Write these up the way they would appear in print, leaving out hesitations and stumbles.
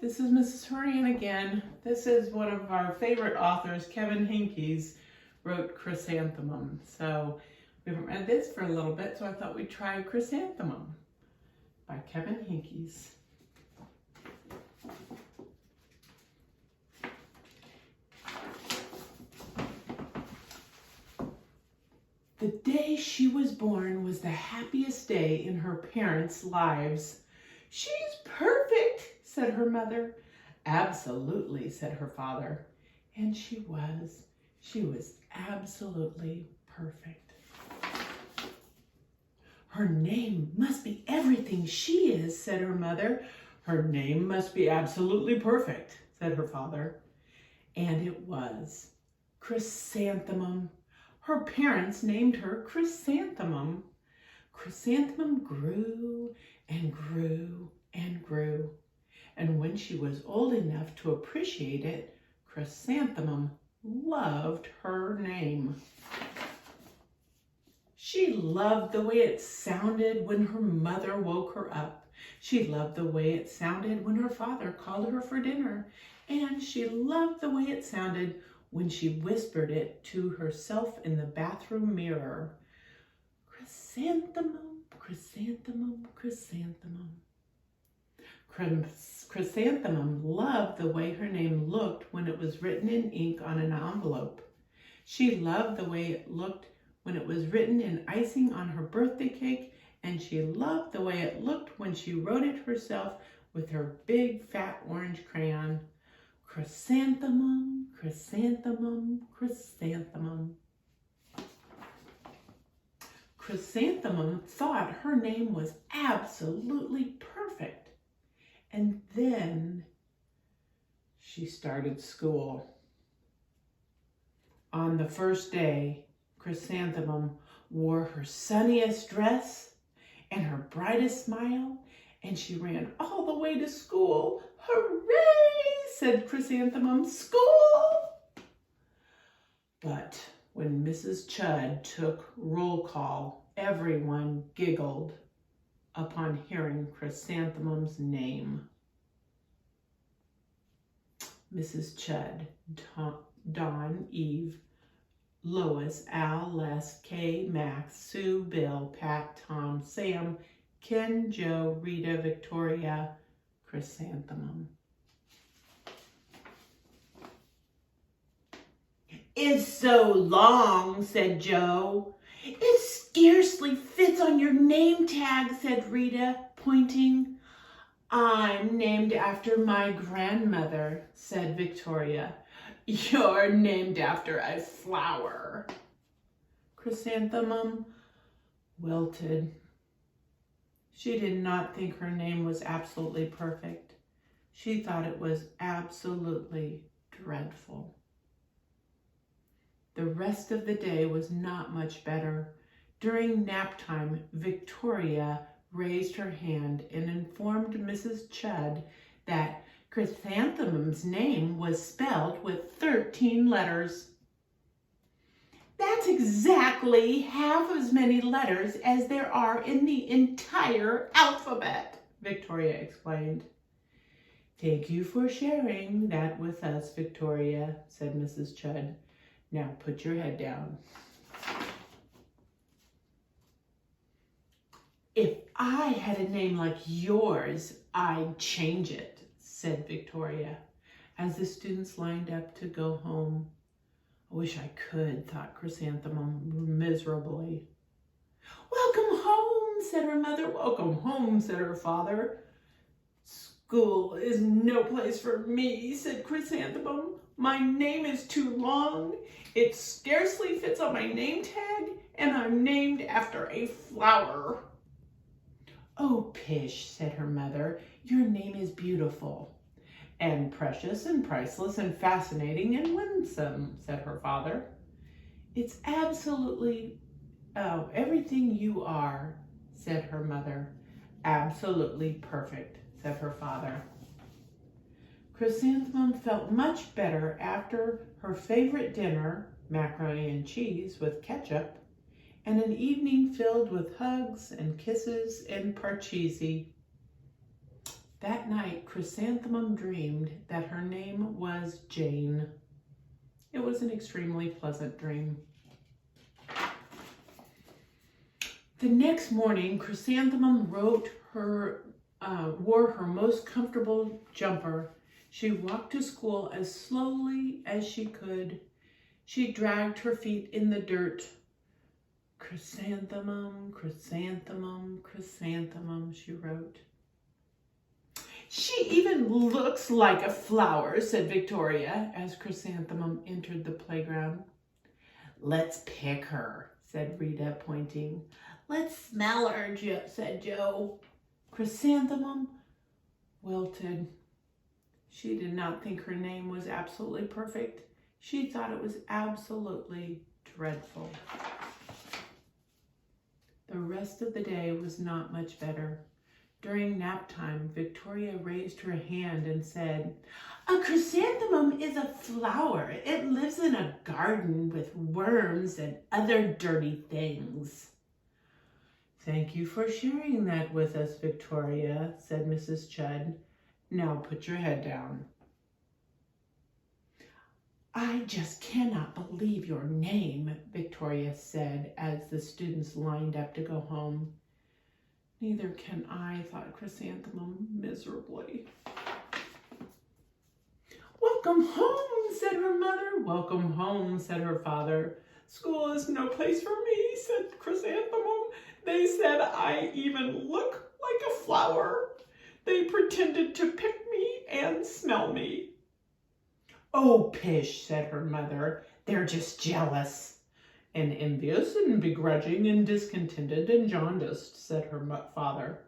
This is Mrs. Horan again. This is one of our favorite authors, Kevin Henkes, wrote Chrysanthemum. So we haven't read this for a little bit, so I thought we'd try Chrysanthemum by Kevin Henkes. The day she was born was the happiest day in her parents' lives. "She's perfect," said her mother. "Absolutely," said her father. And she was. She was absolutely perfect. "Her name must be everything she is," said her mother. "Her name must be absolutely perfect," said her father. And it was. Chrysanthemum. Her parents named her Chrysanthemum. Chrysanthemum grew and grew and grew. And when she was old enough to appreciate it, Chrysanthemum loved her name. She loved the way it sounded when her mother woke her up. She loved the way it sounded when her father called her for dinner. And she loved the way it sounded when she whispered it to herself in the bathroom mirror. Chrysanthemum, chrysanthemum, chrysanthemum. Chrysanthemum loved the way her name looked when it was written in ink on an envelope. She loved the way it looked when it was written in icing on her birthday cake, and she loved the way it looked when she wrote it herself with her big fat orange crayon. Chrysanthemum, chrysanthemum, chrysanthemum. Chrysanthemum thought her name was absolutely perfect. And then she started school. On the first day, Chrysanthemum wore her sunniest dress and her brightest smile, and she ran all the way to school. "Hooray!" said Chrysanthemum. "School!" But when Mrs. Chud took roll call, everyone giggled upon hearing Chrysanthemum's name. Mrs. Chud, Dawn, Eve, Lois, Al, Les, Kay, Max, Sue, Bill, Pat, Tom, Sam, Ken, Joe, Rita, Victoria, Chrysanthemum. "It's so long," said Joe. "It scarcely fits on your name tag," said Rita, pointing. "I'm named after my grandmother," said Victoria. "You're named after a flower." Chrysanthemum wilted. She did not think her name was absolutely perfect. She thought it was absolutely dreadful. The rest of the day was not much better. During nap time, Victoria raised her hand and informed Mrs. Chud that Chrysanthemum's name was spelled with 13 letters. "That's exactly half as many letters as there are in the entire alphabet," Victoria explained. "Thank you for sharing that with us, Victoria," said Mrs. Chud. "Now put your head down." "If I had a name like yours, I'd change it," said Victoria, as the students lined up to go home. "I wish I could," thought Chrysanthemum miserably. "Welcome home," said her mother. "Welcome home," said her father. "School is no place for me," said Chrysanthemum. "My name is too long. It scarcely fits on my name tag, and I'm named after a flower." "Oh, pish," said her mother. "Your name is beautiful." "And precious and priceless and fascinating and winsome," said her father. "It's absolutely everything you are," said her mother. "Absolutely perfect," said her father. Chrysanthemum felt much better after her favorite dinner, macaroni and cheese with ketchup, and an evening filled with hugs and kisses and parcheesi. That night, Chrysanthemum dreamed that her name was Jane. It was an extremely pleasant dream. The next morning, Chrysanthemum wore her most comfortable jumper. She walked to school as slowly as she could. She dragged her feet in the dirt. Chrysanthemum, chrysanthemum, chrysanthemum, she wrote. She even looks like a flower, said Victoria as Chrysanthemum entered the playground. Let's pick her, said Rita, pointing. Let's smell her, said Joe. Chrysanthemum wilted. She did not think her name was absolutely perfect. She thought it was absolutely dreadful. The rest of the day was not much better. During nap time, Victoria raised her hand and said, "A chrysanthemum is a flower. It lives in a garden with worms and other dirty things." "Thank you for sharing that with us, Victoria," said Mrs. Chudd. "Now put your head down." "I just cannot believe your name," Victoria said as the students lined up to go home. "Neither can I," thought Chrysanthemum miserably. "Welcome home," said her mother. "Welcome home," said her father. "School is no place for me," said Chrysanthemum. "They said I even look like a flower. They pretended to pick me and smell me." "Oh, pish," said her mother. "They're just jealous." "And envious and begrudging and discontented and jaundiced," said her father.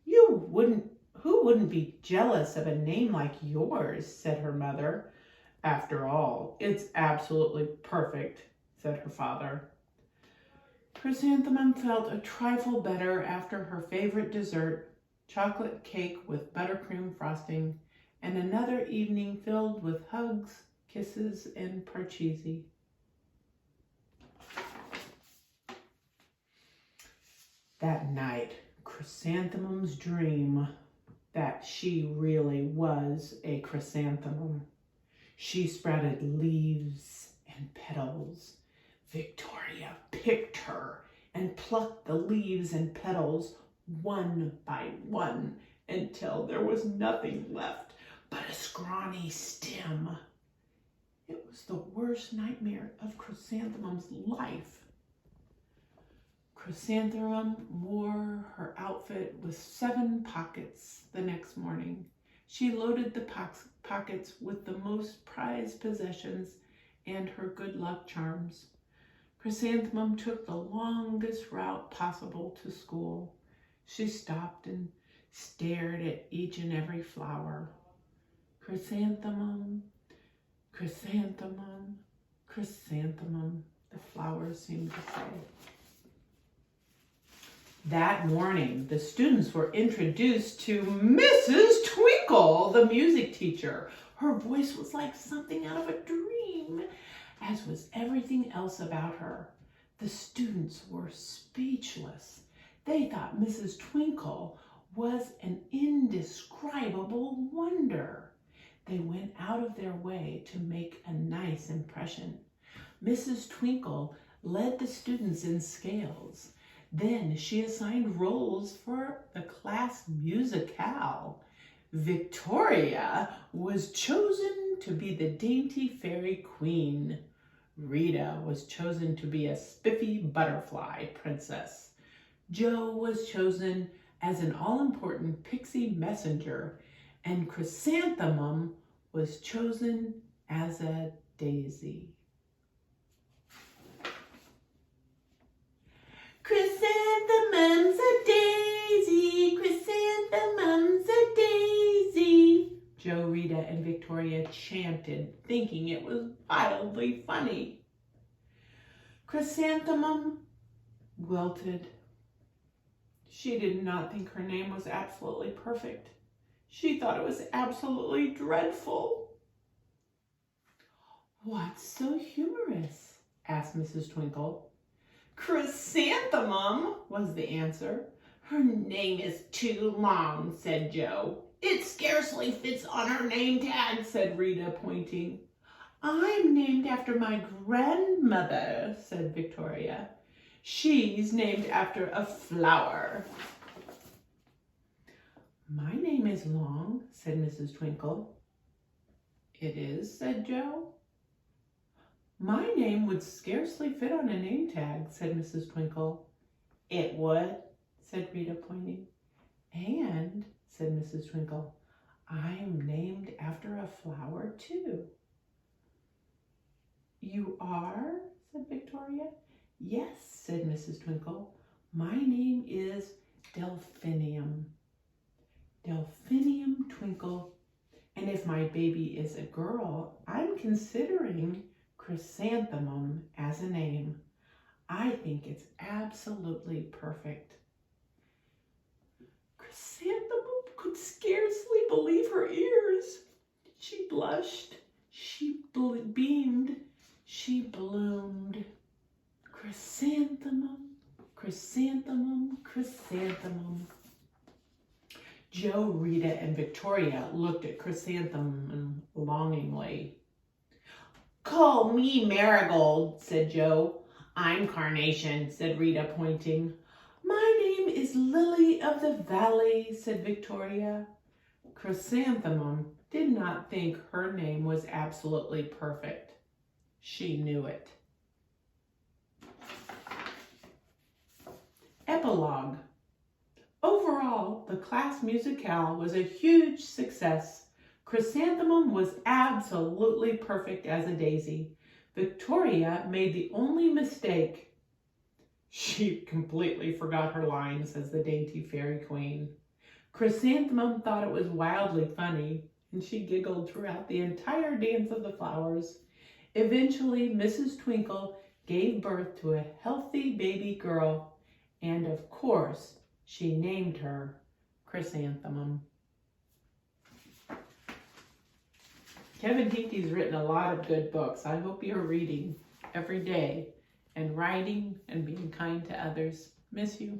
Who wouldn't be jealous of a name like yours?" said her mother. "After all, it's absolutely perfect," said her father. Chrysanthemum felt a trifle better after her favorite dessert, chocolate cake with buttercream frosting, and another evening filled with hugs, kisses, and parcheesi. That night, Chrysanthemum's dream that she really was a chrysanthemum. She sprouted leaves and petals. Victoria picked her and plucked the leaves and petals one by one until there was nothing left but a scrawny stem. It was the worst nightmare of Chrysanthemum's life. Chrysanthemum wore her outfit with 7 pockets the next morning. She loaded the pockets with the most prized possessions and her good luck charms. Chrysanthemum took the longest route possible to school. She stopped and stared at each and every flower. Chrysanthemum, chrysanthemum, chrysanthemum, the flowers seemed to say. That morning, the students were introduced to Mrs. Twinkle, the music teacher. Her voice was like something out of a dream, as was everything else about her. The students were speechless. They thought Mrs. Twinkle was an indescribable wonder. They went out of their way to make a nice impression. Mrs. Twinkle led the students in scales. Then she assigned roles for the class musicale. Victoria was chosen to be the dainty fairy queen. Rita was chosen to be a spiffy butterfly princess. Joe was chosen as an all-important pixie messenger, and Chrysanthemum was chosen as a daisy. Chrysanthemum's a daisy, chrysanthemum's a daisy, Joe, Rita, and Victoria chanted, thinking it was wildly funny. Chrysanthemum wilted. She did not think her name was absolutely perfect. She thought it was absolutely dreadful. "What's so humorous?" asked Mrs. Twinkle. "Chrysanthemum," was the answer. Her name is too long, said Joe. It scarcely fits on her name tag, said Rita, pointing. I'm named after my grandmother, said Victoria. She's named after a flower. My name is long, said Mrs. Twinkle. It is, said Joe. My name would scarcely fit on a name tag, said Mrs. Twinkle. It would, said Rita, pointing. And, said Mrs. Twinkle, I'm named after a flower, too. You are, said Victoria. Yes, said Mrs. Twinkle. My name is Delphinium. Delphinium Twinkle. And if my baby is a girl, I'm considering Chrysanthemum as a name. I think it's absolutely perfect. Chrysanthemum could scarcely believe her ears. She blushed, she beamed, she bloomed. Chrysanthemum, chrysanthemum, chrysanthemum. Joe, Rita, and Victoria looked at Chrysanthemum longingly. Call me Marigold, said Joe. I'm Carnation, said Rita, pointing. My name is Lily of the Valley, said Victoria. Chrysanthemum did not think her name was absolutely perfect. She knew it. Epilogue. Overall, the class musicale was a huge success. Chrysanthemum was absolutely perfect as a daisy. Victoria made the only mistake. She completely forgot her lines as the dainty fairy queen. Chrysanthemum thought it was wildly funny, and she giggled throughout the entire dance of the flowers. Eventually, Mrs. Twinkle gave birth to a healthy baby girl, and of course, she named her Chrysanthemum. Kevin Henkes written a lot of good books. I hope you're reading every day and writing and being kind to others. Miss you.